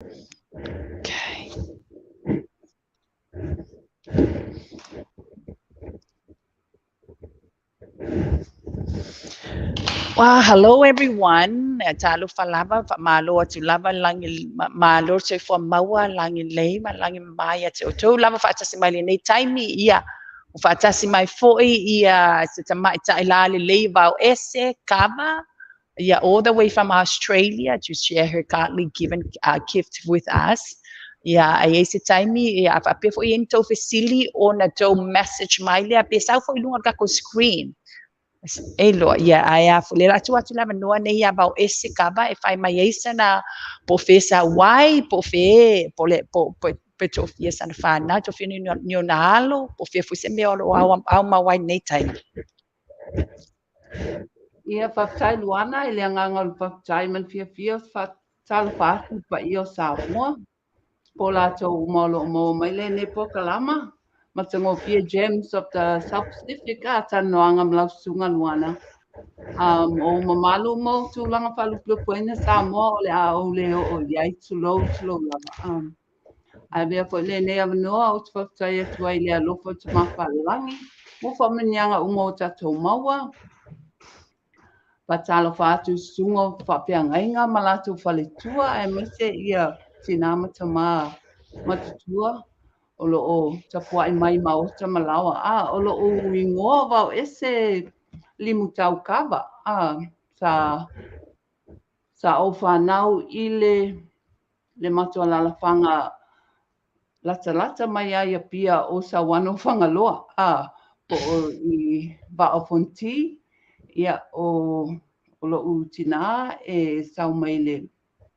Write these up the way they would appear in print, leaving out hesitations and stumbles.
Okay. Well, hello everyone. Talo falava malo tu lava langi malo se for maua langi lei ma langi maya tu lava fa tasi mai nei taimi ia fa tasi mai foi ia se tama ita ilali lei Vaoese Kava. Yeah, all the way from Australia to share her godly given gift with us. Yeah, ai se taimi ia fa pe foi into facili ona to message mai le pe sa foi lunga ka screen. Elo, ia aia fule la atu lava noa nei ia Vaoese Kava e fai mai eisa na po fesa wai po fe po le po to fia sana fana to fia ni na halo po fia fu se me o au ma wai nei tai. Ia whaktai Luanna i lea nganga o whaktai man fia whaktala whātu pa i o Samoa. Po lātou umolo mo mai le ne po kalama. Ma tango fia Gems of the South Pacific a tano anga mlau sunga Luanna. O mamalu mo tūlanga whalupu puena Samoa o le a o leo o iai tulo lava. A mea fo le ne avanoa o te whaktai atua i lea lofo te mawhalangi. Mo whamanianga umo o tatou maua. Patalo fatu sungo whapeangainga malatu whaletua e mese ia tinama tama matutua o lo o tapua i mai maota malawa o lo o ingoa Vaoese Limutau Kava sa o whanau i le matua lalawhanga lata mai ia pia o sa wano Fagaloa po o i Vaofonti ia o lo utina e sau mai le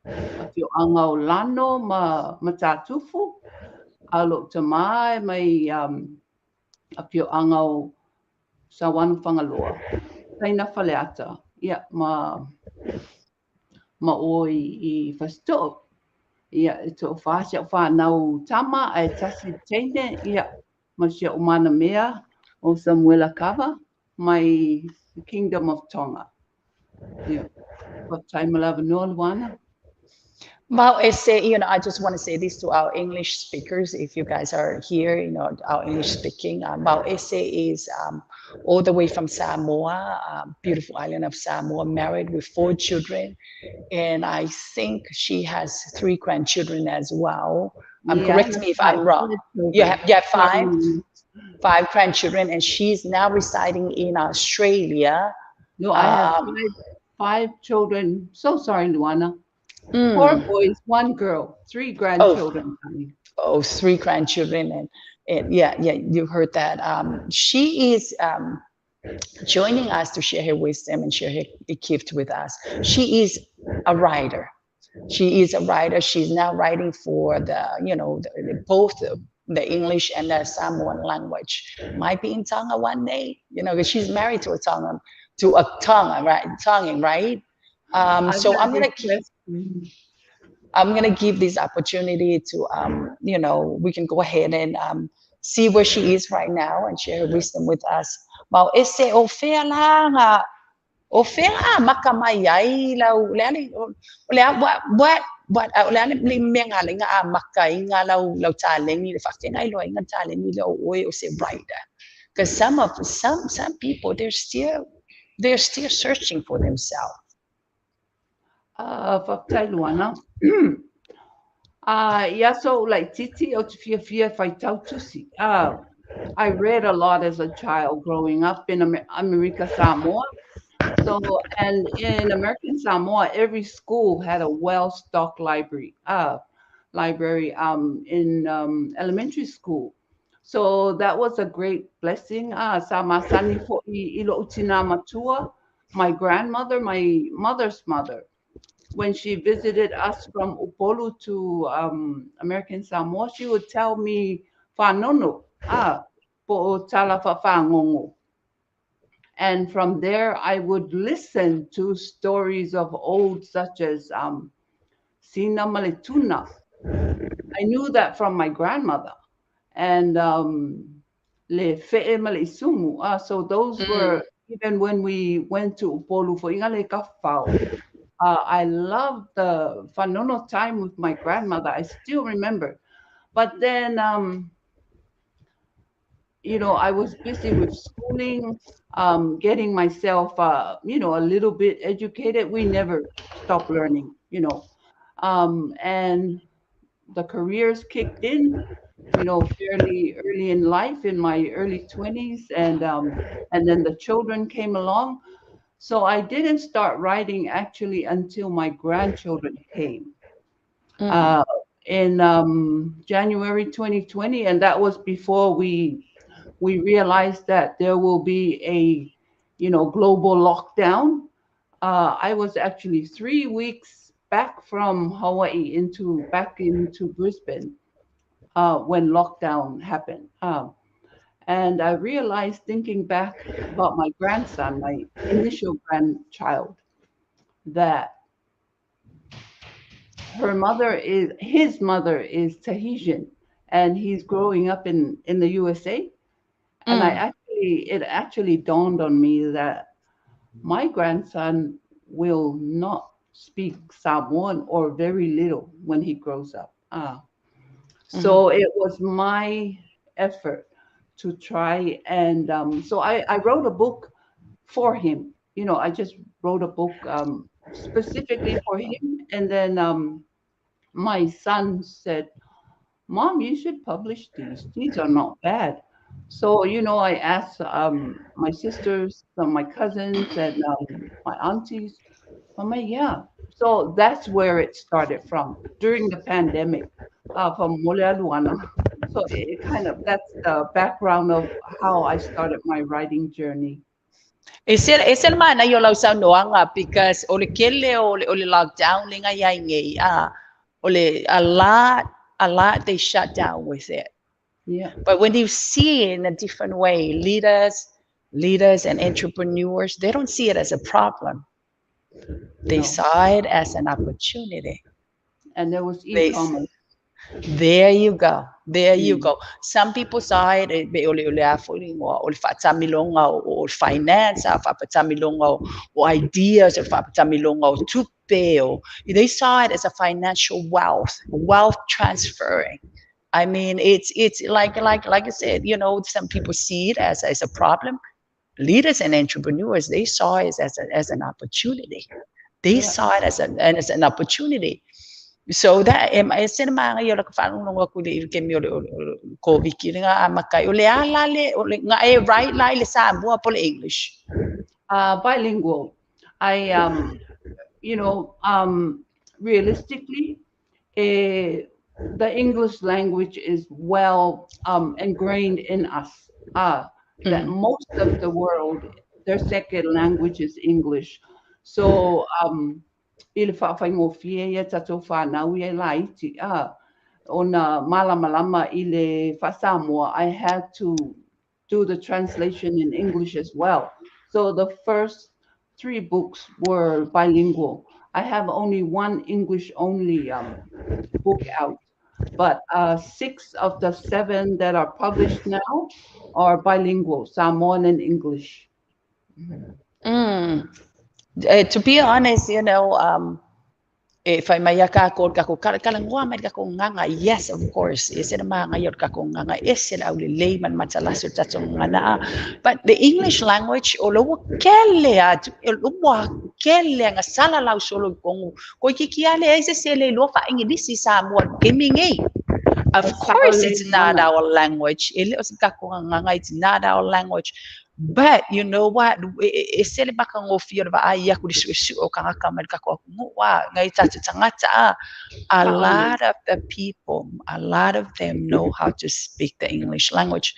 a pio anga o lano ma tatufu a lo tamai mai a pio anga o sawan Fagaloa taina faleata ia ma o i fasto ia to fasia fa nau tama ai tasi tene ia ma sia umana mea o Samuela Kava my Kingdom of Tonga. Yeah. What time will have no Luanna? Vaoese, I just want to say this to our English speakers. If you guys are here, our English speaking, Vaoese is all the way from Samoa, beautiful island of Samoa, married with 4 children. And I think she has 3 grandchildren as well. Yeah, Correct me if I'm wrong. You have 5? 5 grandchildren, and she's now residing in Australia. No, I have 5 children. So sorry, Luanna. 4 boys, 1 girl, 3 grandchildren. Oh, 3 grandchildren, and yeah, you heard that. She is joining us to share her wisdom and share her gift with us. She is a writer. She's now writing for both the English and the Samoan language. Might be in Tonga one day, because she's married to a Tongan, right? Tongan, right? So I'm gonna give this opportunity to we can go ahead and see where she is right now and share her wisdom with us. Mau ese o fea la nga o fea makamai la le what le le menga le nga makai nga la taleng ni fa nga lo nga taleng ni lo o se writer, because some people they're still searching for themselves. Whaktai Luanna. Yeah, so like Titi o te fia whai tau tusi. I read a lot as a child growing up in Amerika Samoa. So, and in American Samoa, every school had a well-stocked library in elementary school. So that was a great blessing. Sa masani fo I ilo utina matua, my grandmother, my mother's mother, when she visited us from Upolu to American Samoa, she would tell me whanono, po tala whangongo. And from there, I would listen to stories of old, such as Sina Malituna. I knew that from my grandmother. And Le Fe'e Malisumu. So those were, even when we went to Upolu for Ingale Kafao, I loved the whanono time with my grandmother. I still remember. But then, I was busy with schooling, getting myself, a little bit educated. We never stopped learning, and the careers kicked in, fairly early in life, in my early 20s, and then the children came along. So I didn't start writing actually until my grandchildren came Mm. uh, in January 2020, and that was before we realized that there will be a global lockdown. I was actually 3 weeks back from Hawaii back into Brisbane when lockdown happened. And I realized, thinking back about my grandson, my initial grandchild, that his mother is Tahitian, and he's growing up in the USA. And Mm. it actually dawned on me that my grandson will not speak Samoan, or very little, when he grows up. Mhm. So it was my effort to try, and so I wrote a book for him. I just wrote a book specifically for him, and then my son said, "Mom, you should publish these. These are not bad." So, I asked my sisters, my cousins, and my aunties. Mama, yeah. So that's where it started from, during the pandemic, from Luanna. So that's the background of how I started my writing journey. Isel man ayo law sa noanga because ole kele ole lockdown linga yai ngai ole a lot they shut down with it. Yeah, But when you see it in a different way, leaders and entrepreneurs, they don't see it as a problem. They no. saw it as an opportunity. And there was They e-commerce. There you go. There you Mm. go. Some people side be ole afoli o fatamilonga o finance fa fatamilonga o ideas or fatamilonga o tupe o they saw it as a financial wealth transferring. I mean, it's like I said, some people see it as a problem. Leaders and entrepreneurs, they saw it as an opportunity. They Yeah. saw it as an opportunity. So that ese na mga yo nakafano nung ako di kemi ko wiki nga makai ule ala le ule nga right la ile sa mo po English. Bilingual. I you know, realistically, eh, the English language is well ingrained in us. That Mm. most of the world, their second language is English. So, ili whaafai ia tatou whanau ia la iti. Ona malama ile Samoa, I had to do the translation in English as well. So the first three books were bilingual. I have only one English only book out, but six of the seven that are published now are bilingual, Samoan and English. Mm. To be honest, if I may kakod kako kalangwa may kako nganga, yes, of course, is it mga ngayon kako nganga is sila uli layman matsalas or tatsong nga. But the English language olo kele at uluwa kele nga sala law solo ko kikiale ay sa sele lo fa English si Samoan kimingi. Of course, it's not Mana. our language. It's not our language. But you know what? Sele baka ngofio ba ay ako disu o kanga kamal kako wa ngai tata a Ta'ale. lot of the people, a lot of them know how to speak the English language,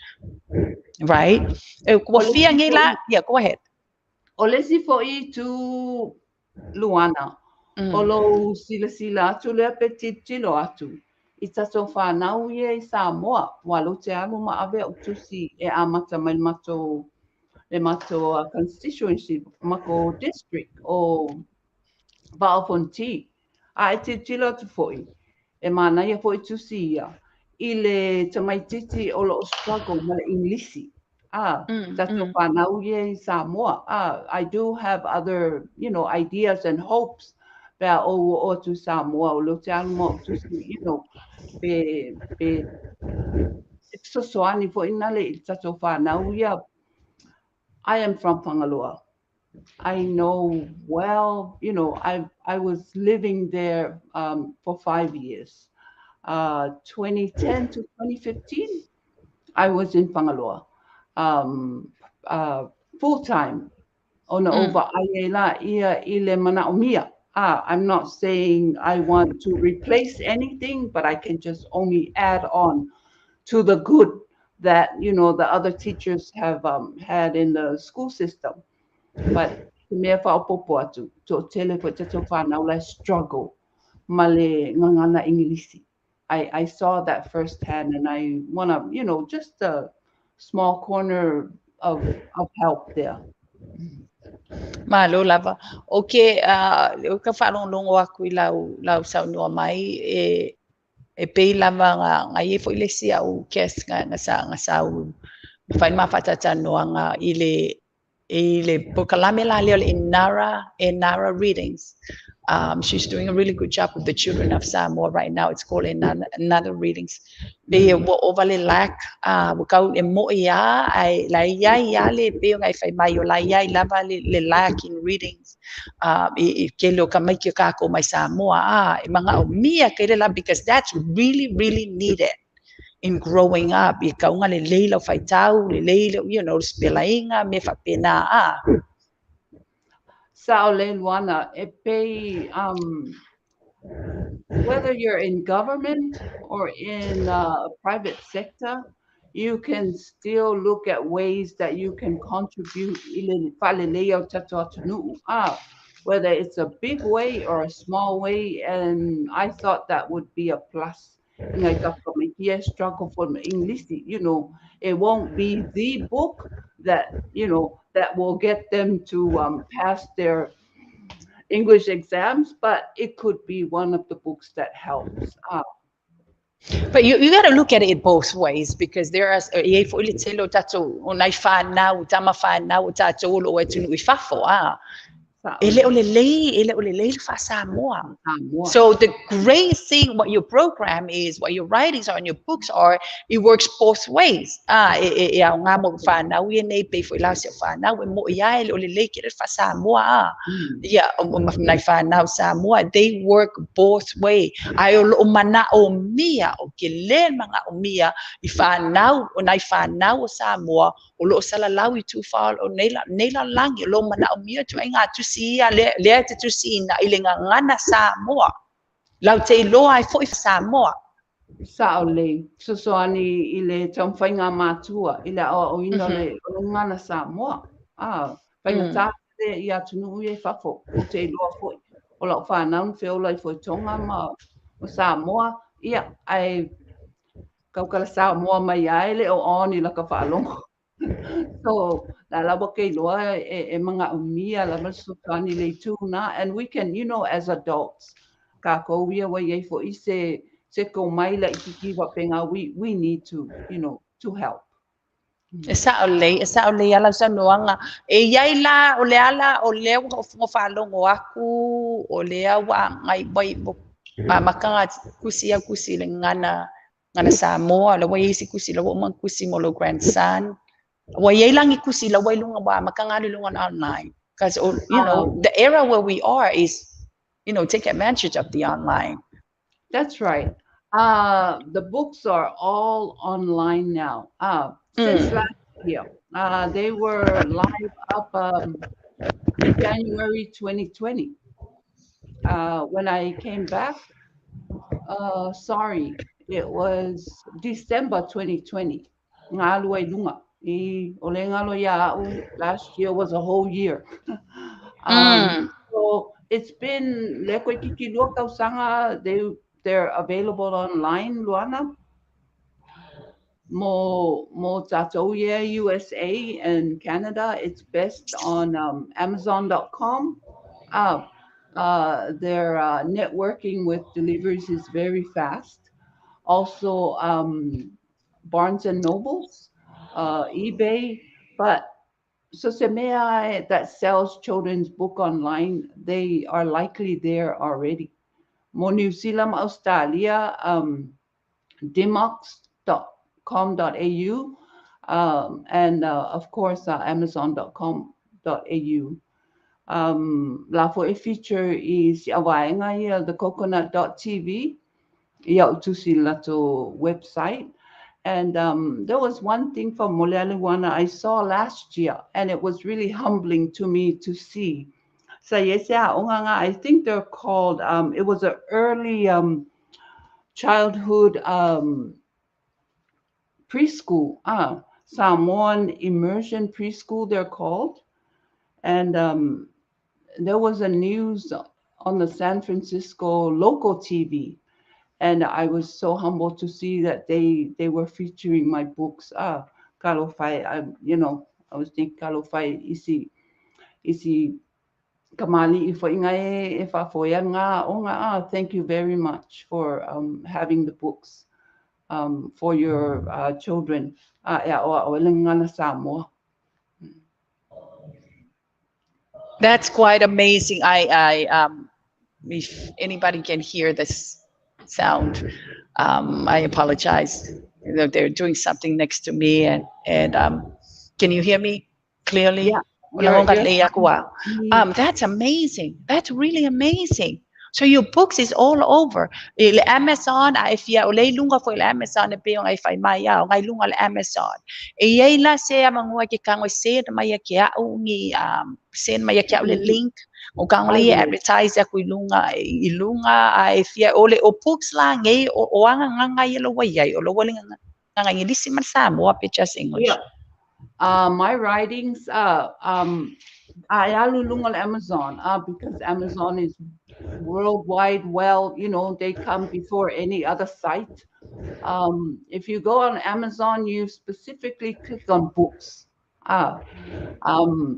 right? Wafia Olisi ngila, fo'i, yeah, go ahead. olisi fo'i tu Luana. Mm, Olo sila atu lea pe titilo atu. I tato whanau ia I Samoa. Walo te alu ma ave o tusi e amata mai le mato constituency, mako district o Valfonti. A e titilo atu foi. E mana ia foi tusi ia. I le tamaititi o lo struggle ma le Inglisi. Tato mm. whanau ia I Samoa. I do have other, ideas and hopes pea o tu Samoa o lo te alu mo tu you know pe so soani fo ina le i tatou whanau ia. I am from Fagaloa. I know well, you know, I was living there for 5 years. 2010 to 2015, I was in Fagaloa, um, uh, full time. Ona Mm. ova aiela ia ile mana omia. I'm not saying I want to replace anything, but I can just only add on to the good that the other teachers have had in the school system. But me fa popo atu to tele ko te whanau la struggle male ngangana Englisi. I saw that firsthand, and I want to, just a small corner of help there. Malo lava. Okay, o ka whanongongo aku I lau saunua mai e pei lava nga i fo ile sia o kes nga sa u whai mawhatata noa nga ile pokalame la leo Nara readings. She's doing a really good job with the children of Samoa right now. It's called another readings. Be wo ovale lak wo kau e mo ia ai la ia le pe ngai fai mai o la ia lava le lak in readings. I ke lo ka mai ke ka ko mai Samoa e manga o mia ke le la because that's really really needed in growing up. I kaunga le leila fai tau le leila spelainga me fa pena Sao le Luanna e pei whether you're in government or in private sector, you can still look at ways that you can contribute whether it's a big way or a small way. And I thought that would be a plus. Ngai ka whamikia struggle for English, it won't be the book that will get them to pass their English exams, but it could be one of the books that helps. But you got to look at it both ways because there are e fo ile telo tato onai fa na utama fa na utato lo etu I fafo ele o le lei fa Samoa. So the great thing what your program is, what your writings are and your books are, it works both ways. E a nga mo fa na we nei pe fo la se fa na we mo ia ele o le lei ke fa Samoa. Yeah, na fa na Samoa, they work both way. Ai o mana o mia o ke le manga o mia I fa na o nai fa na o Samoa o lo sala lawi tu fa o nei la langi lo mana o mia tu ainga tu si le te tu si na I le ngana Samoa. Lau te loa ai fo I Samoa. Saole, so ani I le taumwhainga mātua, I le o ina le o ngana Samoa. Whainga tāte I atunu ui e whafo, o te loa foi. O lau whanau whiola I foi Tongan ma o Samoa. Ia, ai kaukala Samoa mai ai le o oni la ka whalongo. So, la lawa kei loa e mga umia, la masukani le tūna, and we can, as adults, ka kouia wa iei fo I se ko mai la ikiki wa penga, we need to, to help. E sa o le ala sa noanga. E iai la o le ala o le o whalongo aku o le awa ngai wai makanga kusi le ngana Samoa, la wai isi kusi la wa kusi mo lo grandson. Wa iai langi kusi la wai lunga wa makanga lunga online. Because, the era where we are is, take advantage of the online. That's right. The books are all online now. Since last year, they were live up in January 2020. When I came back, sorry, it was December 2020. Ngā alua I lunga. I o le ngalo ia last year was a whole year. So it's been leko kiki lua kausanga, they're available online, Luanna. Mo tatou USA and Canada, it's best on Amazon.com. Their networking with deliveries is very fast. Also, Barnes and Nobles, eBay, but So Semea that sells children's book online, they are likely there already. Mo New Zealand, Australia, dimox.com.au, and of course amazon.com.au. La for a feature is Awaenga, the coconut.tv, Yau Tusi Lato website. And there was one thing from Luanna I saw last year, and it was really humbling to me to see. So yes, yeah, I think they're called. It was an early childhood preschool. Samoan immersion preschool. They're called, and there was a news on the San Francisco local TV, and I was so humbled to see that they were featuring my books. Kalofai, I was thinking Kalofai isi kamali ifo ingae ifa foyanga onga. Thank you very much for having the books for your children. O Lingana Samoa. That's quite amazing. If anybody can hear this sound, I apologize. You know, they're doing something next to me, and can you hear me clearly? Yeah, you're That's amazing. That's really amazing. So your books is all over. Il Amazon, if you olay lunga for Amazon, e pe ngai fai mai ya, ngai lunga le Amazon. E yei la se amangua ki kango se mai ki a ungi sen mai ki le link. O kango le advertise ya kuilunga ilunga if you ole o books la ngai o anga nga yelo wa yai o lo wali nga ngi lisi man sa mo just English. Yeah. My writings, I lulung on Amazon, because Amazon is worldwide. Well, they come before any other site. If you go on Amazon, you specifically click on books.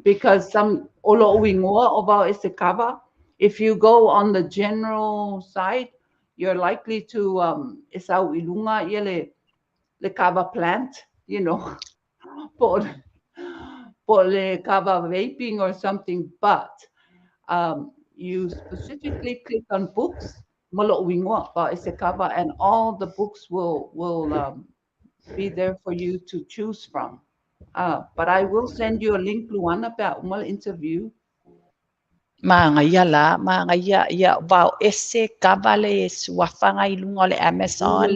Because some olo wingoa about Isekava. If you go on the general site, you're likely to isau ilunga yele le kava plant, for le kava vaping or something. But you specifically click on books, malo wingoa about Isekava, and all the books will be there for you to choose from. But I will send you a link, Luanna, about one interview. Mga ya Vaoese Kavale suafanga ilunga le Amazon.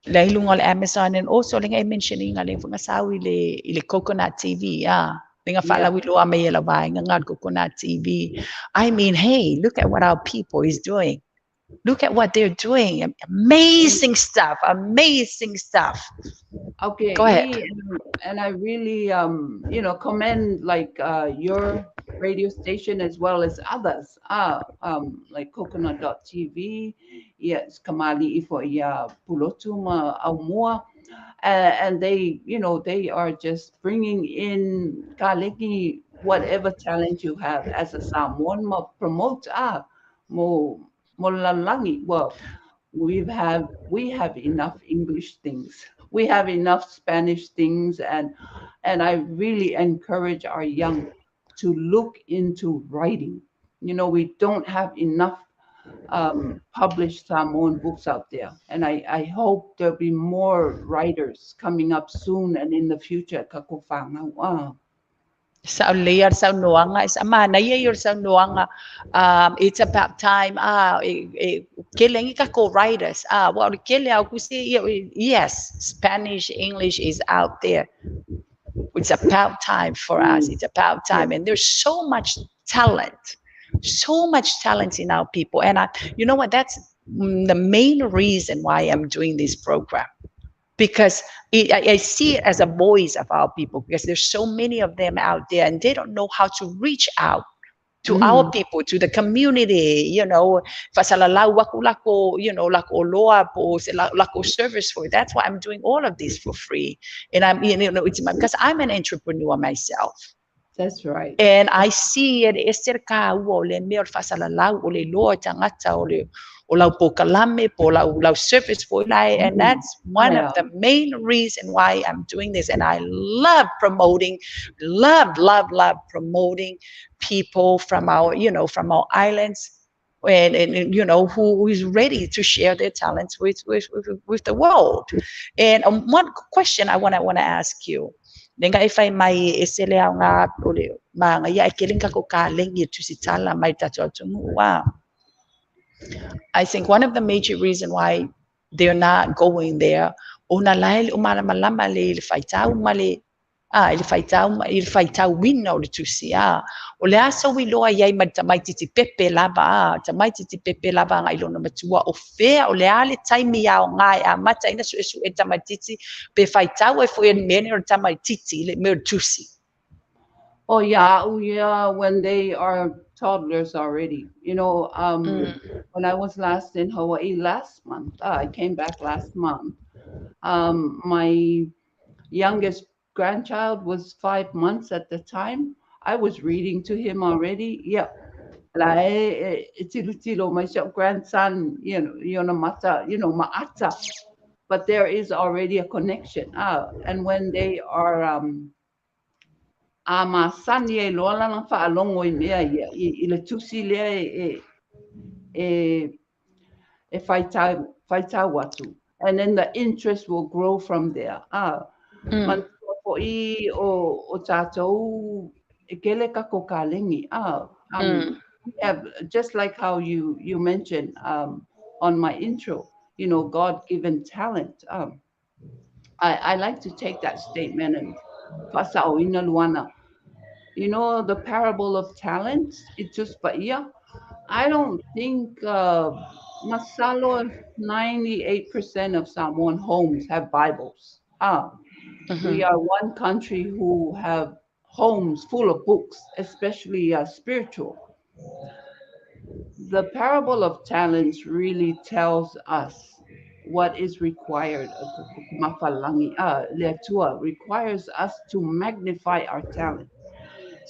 Le ilunga le Amazon, and also like I mentioning ale funga sawi le Coconut TV Linga fala wi lo ame la ba nga Coconut TV. I mean, hey, look at what our people is doing. Look at what they're doing. Amazing stuff. Amazing stuff. Okay. Go ahead. And I really, commend like your radio station as well as others. Like Coconut.tv, yes, Kamali ifo ya pulotuma aumua. And they are just bringing in kaleki whatever talent you have as a Samoan promote mo lalangi. Well, we have enough English things. We have enough Spanish things, and I really encourage our young to look into writing. We don't have enough published Samoan books out there, and I hope there'll be more writers coming up soon and in the future. Kakofanga. Wow. Sa layar sa nuanga is ama na year sa nuanga. It's about time. Killing ka co-writers. Well, killing ako si yes, Spanish, English is out there. It's about time for us. It's about time, and there's so much talent in our people. And you know what? That's the main reason why I'm doing this program. Because I see it as a voice of our people, because there's so many of them out there and they don't know how to reach out to our people, to the community, fasalalau wakulako, lako loa po, lako service for. That's why I'm doing all of this for free. And it's because I'm an entrepreneur myself. That's right. And I see it. o lau pokalame, po lau service po ilai. And that's one of the main reason why I'm doing this. And I love promoting, love promoting people from our, from our islands, and who is ready to share their talents with the world. And one question I wanna ask you. Denga if I mai esele nga ole mga ya ikiling ka ko kaling itu si tala mai wow. I think one of the major reasons why they're not going there, una lail umala malama le faitau male il faitau wino le tusia. O le asa wi loa yai mai titi pepe lava, tamai titi pepe lava ngai lona matua o fea o le ale taimi ao ngai a mata ina su e tamai titi pe faitau e foi en mene o tamai titi le me tusi. Oh yeah, when they are toddlers already. When I was last in Hawaii last month, I came back last month. My youngest grandchild was 5 months at the time. I was reading to him already. Yeah. My grandson, maata. But there is already a connection. And when they are masani lola na fa alongo mea i le tusi le e faita watu, and then the interest will grow from there. Man po I o tatou e kele ka ko kalengi. We have, just like how you mentioned on my intro, God-given talent. I like to take that statement and pasao ina Luanna. The parable of talents, it's just I don't think masalo 98% of Samoan homes have Bibles. We are one country who have homes full of books, especially spiritual. The parable of talents really tells us what is required. Requires us to magnify our talent.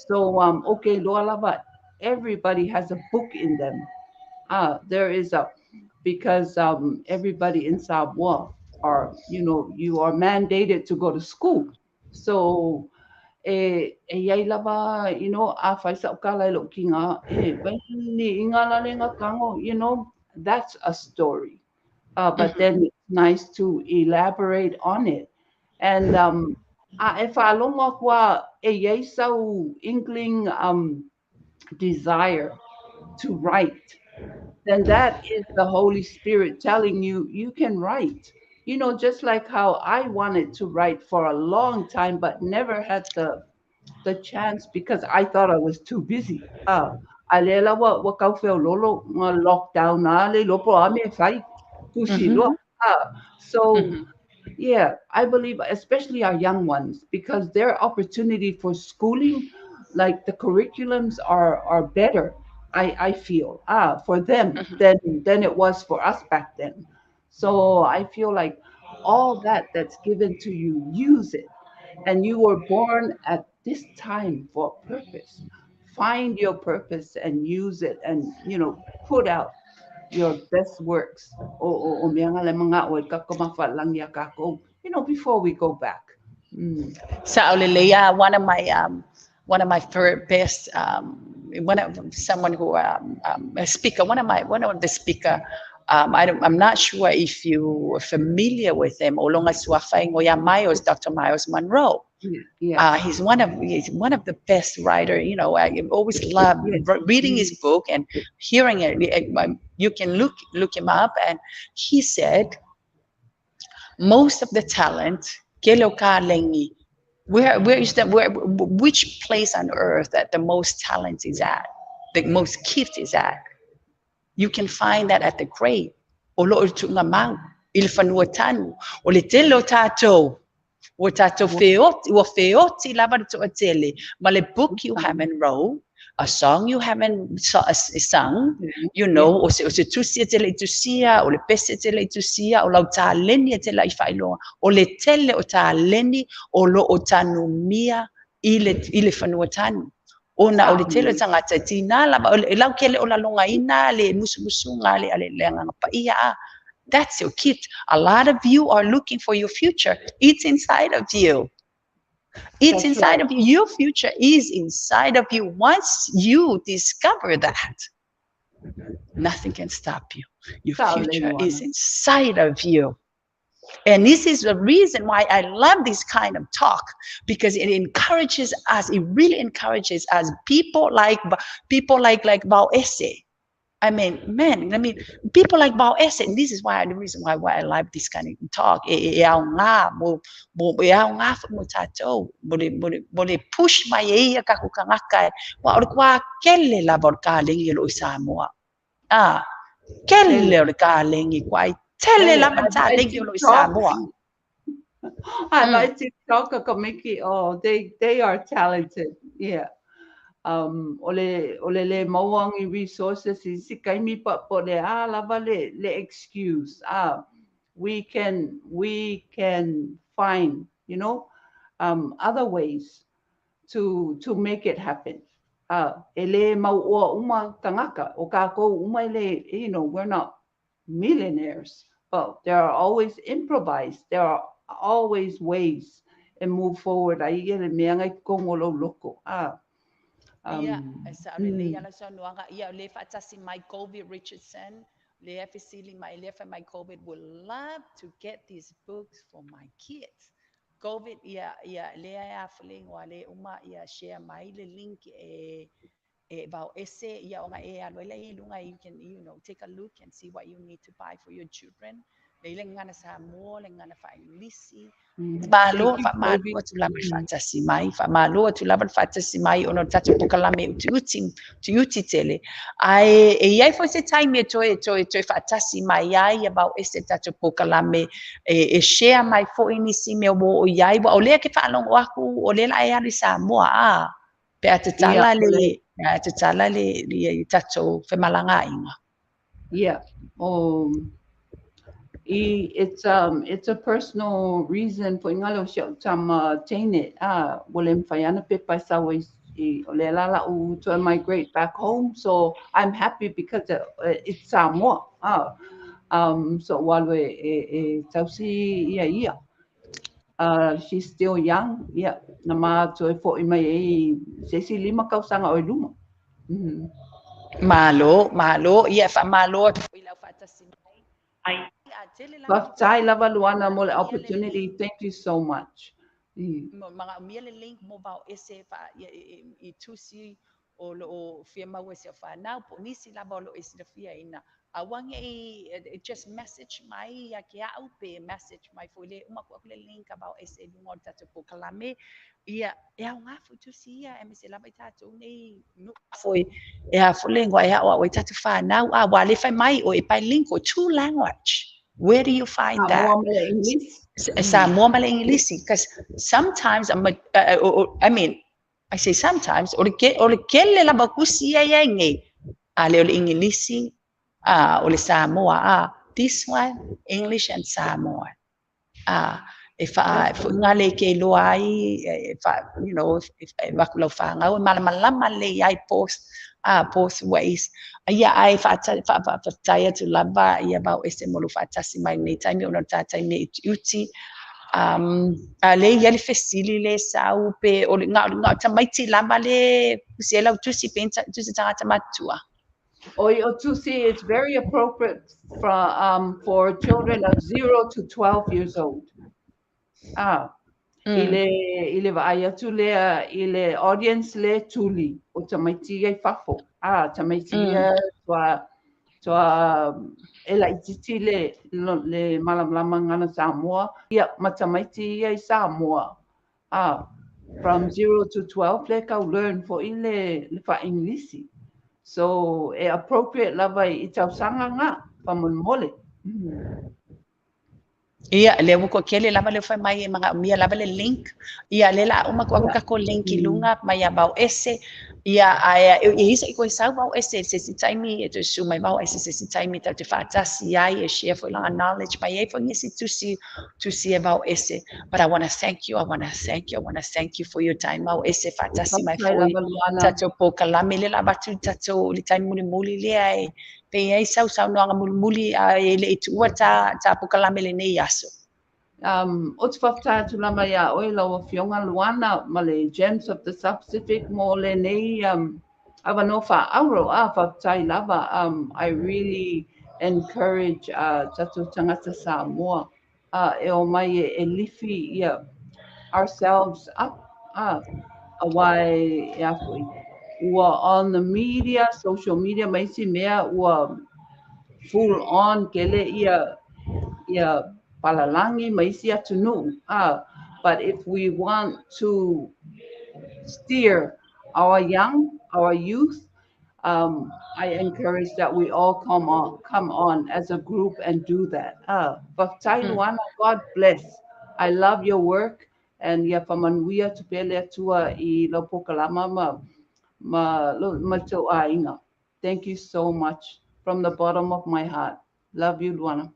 So okay, Loalava, everybody has a book in them. There is because everybody in Samoa you are mandated to go to school. So yai lava, a faisa ukala ilo kinga ni ingala lenga kango, that's a story. But then it's nice to elaborate on it. And if I long wa yai sau inkling desire to write, then that is the Holy Spirit telling you you can write. Just like how I wanted to write for a long time, but never had the chance because I thought I was too busy. Alela wa kau feo lolo lockdown na le lopo ame fai kusi lo. So yeah, I believe especially our young ones, because their opportunity for schooling, like the curriculums are better. I feel for them than it was for us back then. So I feel like all that's given to you, use it. And you were born at this time for a purpose. Find your purpose and use it, and put out your best works. Before we go back. Sa Aulilia, one of my best someone who a speaker, one of the speaker. I'm not sure if you're familiar with him. Is Dr. Miles Monroe. Yeah. He's one of the best writer. I always love reading his book and hearing it. You can look him up, and he said most of the talent which place on earth that the most talent is at, the most gift is at. You can find that at the grave. Olo tu ngamang ilfanuatanu olitelo tato watato feoti laban to atele male book you haven't wrote, a song you haven't sung, o se tusia tele tusia o le pese tele tusia o lau taleni tele ifailo o le tele o taleni o lo o tanumia ile fanuatanu Ona o le tele tangata tina lava o le lau kele o la longa ina le musumusunga le ale lenga pa ia. That's your kid. A lot of you are looking for your future. It's inside of you. It's inside of you. Your future is inside of you. Once you discover that, nothing can stop you. Your future is inside of you. And this is the reason why I love this kind of talk, because it encourages us. It really encourages us. People like Vaoese. I mean, people like Vaoese, and this is why the reason why I love this kind of talk. Boleh push my kakukangakai. Wa kele la borkaling lo Samoa. Kele borkaling kwai. Tele la borkaling lo Samoa. I like TikTok komiki. Oh, they are talented. Yeah. Ole le mawangi resources is kaimi pa po le lava le excuse. We can find, you know, other ways to make it happen. Ele mau o uma tangaka o kako uma ele, you know, we're not millionaires, but there are always improvised. There are always ways and move forward. Ai ele meanga kongolo loko. Sa le ala sa noanga le fatasi my COVID Richardson le afisili my lefa my COVID would love to get these books for my kids. COVID le afling wale uma share my link about essay onga lunga you can take a look and see what you need to buy for your children. Le ngana sa mo le ngana fa lisi malo fa malo tu la fata simai fa malo tu la fata simai ono tatu pokalame tu uti tele ai ai for se time to fata simai ai about ese tatu pokalame share my fo inisi me o yai o le ke fa long aku o le la ai Samoa pe atala le tatu fe malanga inga. Yeah. It's a personal reason for ingalo siya tama tane wolem fayana pe paisa olelala to migrate back home, so I'm happy because it's Samoa. So while we tausi she's still young, nama to for imai sesi lima kausanga o luma. Malo fa malo ila fata simai ai Baftai lava Luanna mo opportunity. Thank you so much. Mga umiele link mo ba ese fa itusi o firma wese fa now po nisi lava lo ese fia ina awang just message my kia upe message my fole uma ko link about ese lungo tatu po kalame nga fu tu sia mise lava tatu nei no foi fole ngwa wa tatu fa now wa le fa mai o e pa link o two language. Where do you find that? Samoa mala English, because sometimes I mean, I say sometimes or kele la bakusia yange ale o English o Samoa this one English and Samoa if ngale ke loai if you know if bakula fanga o malama le I post both ways. I fataya to lava about esemolo fatasi my ne time ono tata me uti le yali fesili le sau pe o nga tamaiti lava le siela tusi pensa tusi tata matua. To see, it's very appropriate for children of 0 to 12 years old. Ile vaia tu le ile audience le tuli o tamaiti ai fafo tamaiti tua ela ititi le malamlama ngana Samoa matamaiti ai Samoa from 0 to 12 le ka learn for ile le fa English, so appropriate lava I tausanga nga pa mon mole. Ia, le ko kele lava le fai mai mga mia lava le link. Ia le la uma ko ka ko link ilunga mai Vaoese. Ia ai e isa ko sa Vaoese se si taimi e to su mai Vaoese se si taimi ta te fatasi ai e share for la knowledge mai e for ngisi to see Vaoese. But I want to thank you. I want to thank you. I want to thank you for your time Vaoese fatasi mai foi. Tato po kalame le la batu tato le taimi muli le ai. Pe ai sau no nga muli ai le tu ta po kalame le nei aso. O te whaftaia tu lama ia oi lawa whionga Luanna ma le Gems of the Pacific mo le nei awa no wha auro a whaftai lava. I really encourage tatu tangata Samoa e o mai e lifi ia ourselves up a wai e afui. Ua on the media, social media, mai si mea ua full on kele ia palalangi maisi atunu. But if we want to steer our youth, I encourage that we all come on as a group and do that. But Luanna, God bless. I love your work and ya pamanuia tupele tua I lopokalama ma to ainga. Thank you so much from the bottom of my heart. Love you, Luanna.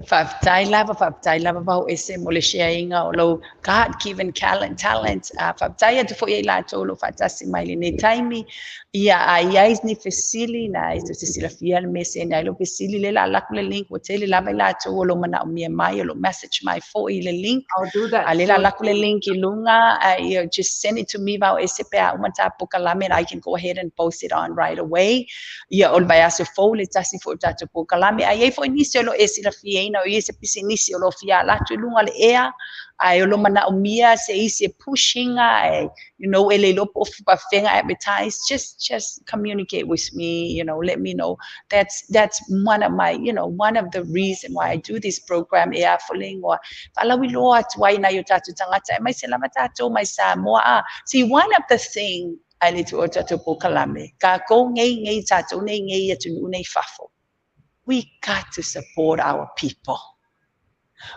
Faftai lava Vaoese mo le sharinga o lo God-given talent. Faftai atu fo ia tolo fatasi mai le nei taimi ia ai ni fesili na i te sila fia le mese na lo fesili le la laku le link o tele lava ila to lo mana o mia mai lo message mai fo I le link. I'll do that. Ale la laku le link I lunga just send it to me Vaoese pe a umata po kalame I can go ahead and post it on right away. Ia ol vai aso fo le tasi fo tatu po kalame ai fo inisio lo e sila fia ina o ese pisinisi o lo fia la tu lunga le ea ai o lo mana o mia se ise pushing ai ele lo po fa fenga advertise just communicate with me let me know that's one of my one of the reason why I do this program ea foling or falawi lo atu ai na yo tatu tangata mai se lama tatu mai Samoa see one of the thing I need to tatu po kalame ka ko ngai tatu ngai atu nei fafo. We got to support our people.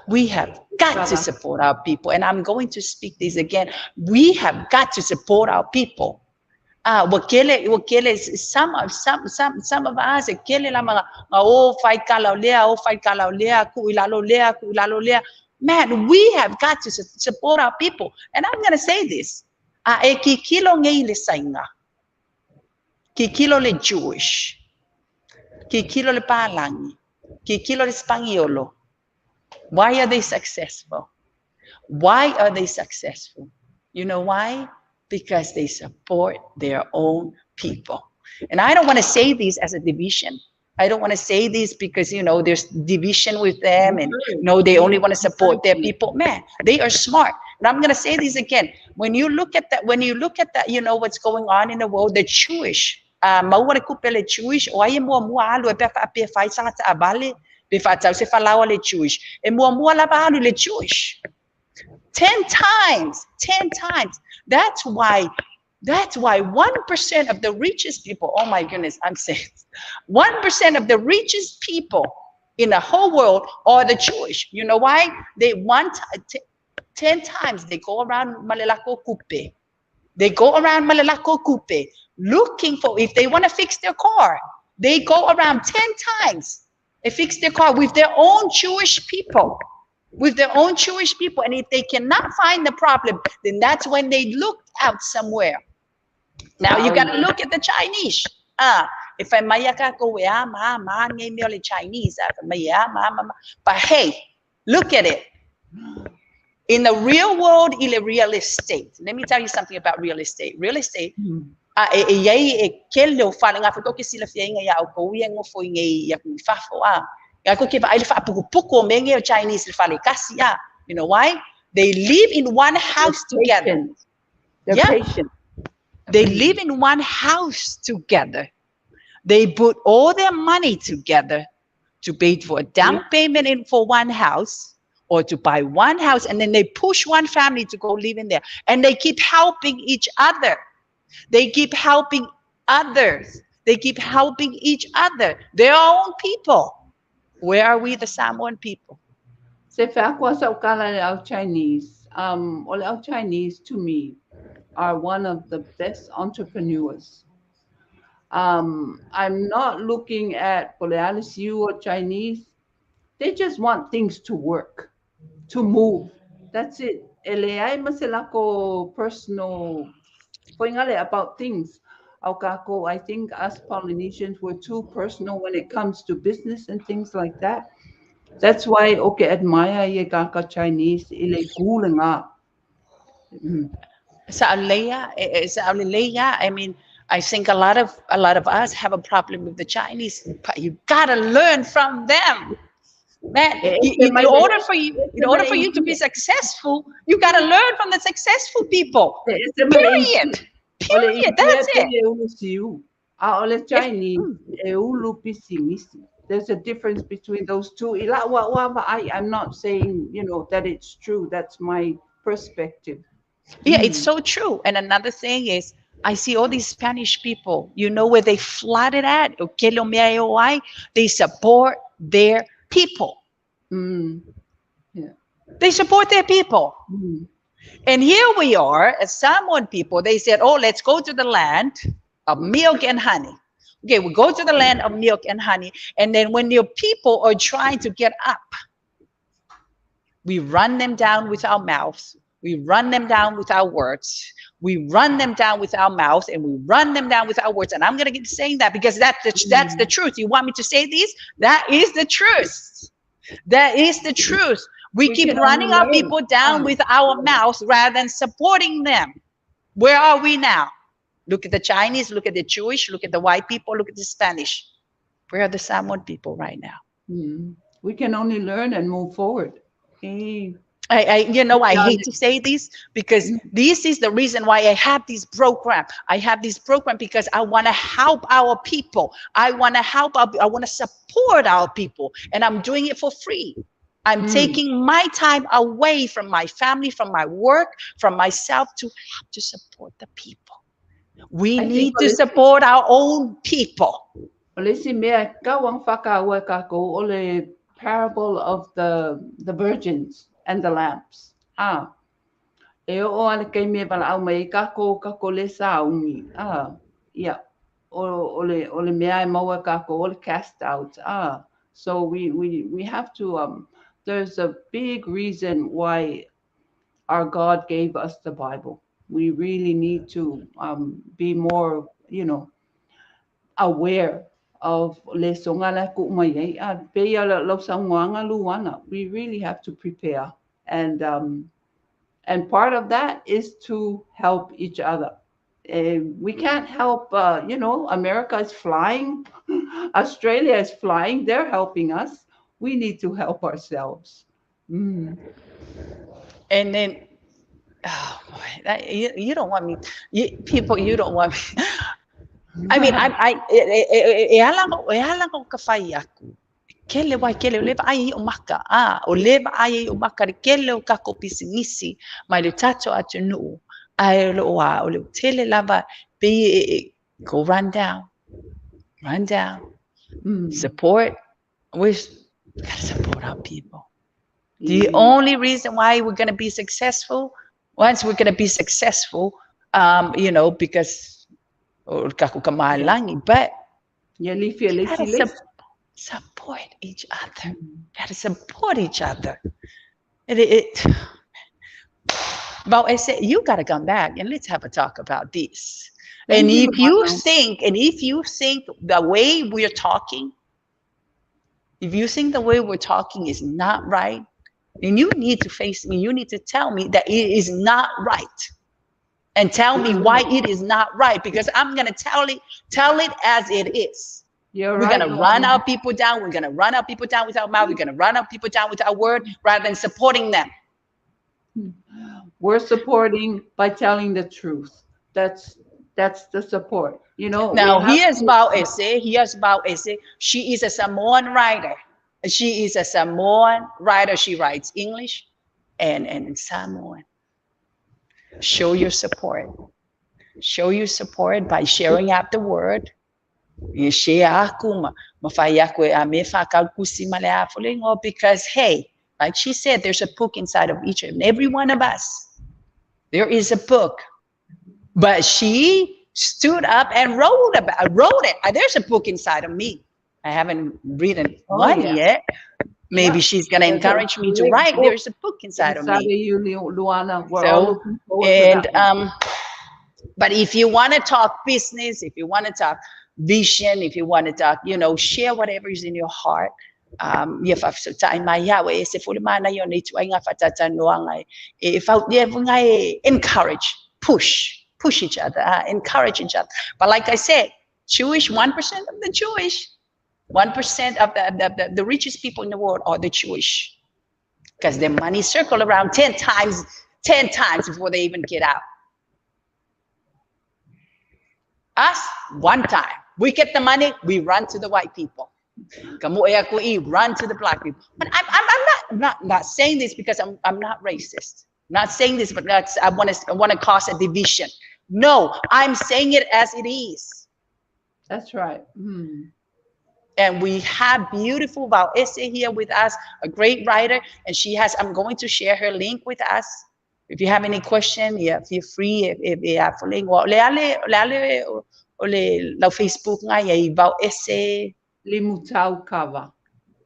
We have got to support our people. And I'm going to speak this again. We have got to support our people. Wakele, some of us, kele la mga, fight kalau lea, ku ilalo lea. Man, we have got to support our people. And I'm going to say this. E kikilo ngay le sainga. Kikilo le Jewish. Kikilo le palangi. Kikilo le Spaniolo. Why are they successful? Why are they successful? You know why? Because they support their own people. And I don't want to say this as a division. I don't want to say this because, there's division with them and, they only want to support their people. Man, they are smart. And I'm going to say this again. When you look at that, what's going on in the world, the Jewish, mauare kupele Jewish, o ai mua alu e pe fai sanga ta abale, be fa tau se falawa le Jewish. E mua la ba alu le Jewish. 10 times. That's why 1% of the richest people, oh my goodness, I'm saying 1% of the richest people in the whole world are the Jewish. You know why? They want 10 times they go around Malelako Kupe. They go around Malelako Kupe looking for, if they want to fix their car, they go around 10 times. They fix their car with their own Jewish people. And if they cannot find the problem, then that's when they look out somewhere. Now you got to look at the Chinese. If I mayaka go le Chinese, but hey, look at it. In the real world, in real estate. Let me tell you something about real estate. Real estate. Kello fala nga foto ke sila fia nga ya ko wi ngo fo ngai ya ku fafo ya ko ke ba ile fa puku menge Chinese fale kasi you know why? They live in one house together. They're patient. They live in one house together. They put all their money together to pay for a down payment for one house or to buy one house, and then they push one family to go live in there, and they keep helping each other. They keep helping others. They keep helping each other. Their own people. Where are we, the Samoan people? Se whakua sa ukala le au Chinese, ole au Chinese to me are one of the best entrepreneurs. I'm not looking at Polealisiu or Chinese. They just want things to work, to move. That's it. Ele ai maselako personal poingale about things. Aukako, I think us Polynesians were too personal when it comes to business and things like that. That's why okay admire ye kaka Chinese ile kulenga. Sa Australia, I mean, I think a lot of us have a problem with the Chinese. But you gotta learn from them, man. In order for you to be successful, you gotta learn from the successful people. Period. Period. That's it. Ole Chinese there's a difference between those two. I'm not saying that it's true. That's my perspective. Yeah, it's so true. And another thing is, I see all these Spanish people, you know where they flooded at? They support their people. Yeah. They support their people. And here we are, as Samoan people, they said, oh, let's go to the land of milk and honey. Okay, we go to the land of milk and honey. And then when your people are trying to get up, we run them down with our mouths. We run them down with our words. We run them down with our mouth, and we run them down with our words. And I'm going to keep saying that because that's the truth. You want me to say this? That is the truth. That is the truth. We keep running our people down with our mouth rather than supporting them. Where are we now? Look at the Chinese, look at the Jewish, look at the white people, look at the Spanish. Where are the Samoan people right now? We can only learn and move forward. I hate to say this because this is the reason why I have this program. I have this program because I want to help our people. I want to support our people, and I'm doing it for free. I'm taking my time away from my family, from my work, from myself to support the people. We need to support our own people. Parable of the virgins and the lamps. E o ale kei me wala au mai kako le saungi. Yeah. Ole mea maua kako ole cast out. So we have to there's a big reason why our God gave us the Bible. We really need to be more, aware of le songa la ku mai pe ya lo sangwanga luana. We really have to prepare, and part of that is to help each other. We can't help, America is flying, Australia is flying, they're helping us. We need to help ourselves. And then, oh boy, you don't want me, people, you don't want me. I mean, e ala ko kawhai aku. Kele leva ai o maka. O leva ai o maka re kele o kako pisinisi. Mai le tato atu nuu. Ai lo o le tele lava. Go run down. Run down. Support. We gotta support our people. The only reason why we're gonna be successful, once we're gonna be successful, because but support each other. Gotta support each other. Vaoese, you gotta come back and let's have a talk about this. And if you think the way we're talking, if you think the way we're talking is not right, then you need to face me. You need to tell me that it is not right. And tell me why it is not right, because I'm going to tell it as it is. We're going to run our people down. We're going to run our people down with our mouth. We're going to run our people down with our word rather than supporting them. We're supporting by telling the truth. That's the support. Now, here's Vaoese. She is a Samoan writer. She is a Samoan writer. She writes English and Samoan. Show your support. Show your support by sharing out the word. Because hey, Like she said, there's a book inside of each and every one of us. There is a book. But she stood up and wrote it. There's a book inside of me. I haven't written one yet. Maybe she's going to encourage me to write. There's a book inside of me. You, Luanna. We're So, all looking forward to that. but if you want to talk business, if you want to talk vision, if you want to talk, share whatever is in your heart. If encourage, push each other, encourage each other. But like I said, Jewish, 1% of the Jewish, 1% of the richest people in the world are the Jewish, because their money circle around 10 times before they even get out. Us, one time. We get the money, we run to the white people. Run to the black people. But I'm not saying this because I'm not racist. I'm not saying this, but I want to cause a division. No, I'm saying it as it is. That's right. And we have beautiful Vaoese here with us, a great writer, and I'm going to share her link with us. If you have any question, feel free. If you have a link, Facebook Vaoese Limutau Kava.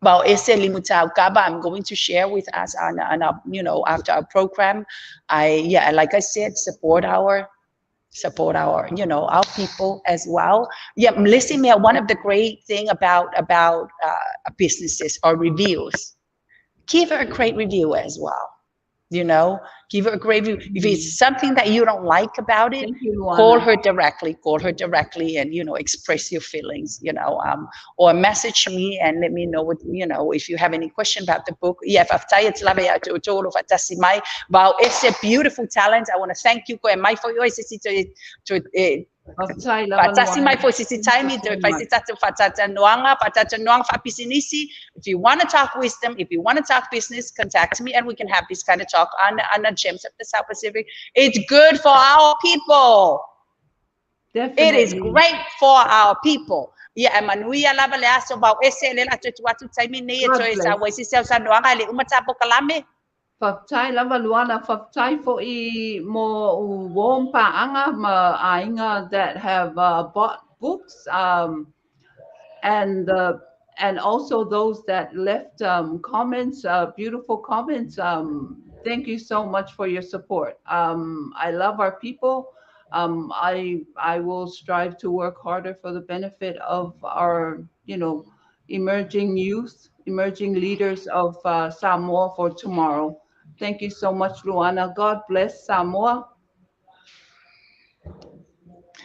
Vaoese Limutau Kava. I'm going to share with us on after our program. Like I said, support our our people as well. Listen, one of the great thing about businesses or reviews, give her a great review as well. Give her a great review. If it's something that you don't like about it, call her directly and express your feelings, or message me and let me know what, if you have any question about the book. It's a beautiful talent. I want to thank you for your if you want to talk wisdom, if you want to talk business, contact me and we can have this kind of talk on the Gems of the South Pacific. It's good for our people. Definitely. It is great for our people. Fatai lava Luanna, fatai for mo warm paanga ma ainga that have bought books, and also those that left comments, beautiful comments. Thank you so much for your support. I love our people. I will strive to work harder for the benefit of our, emerging youth, emerging leaders of Samoa for tomorrow. Thank you so much, Luanna. God bless Samoa.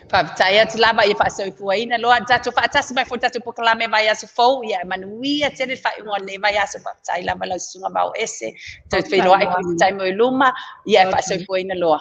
Saya selama ia fasa foi na loa tatu fatas mai foi tatu proclame vai as fo ia manuia tele fa ngone vai as fa sai la bala sunga Vaoese te fe loa ai tai mo luma ia fasa foi na loa.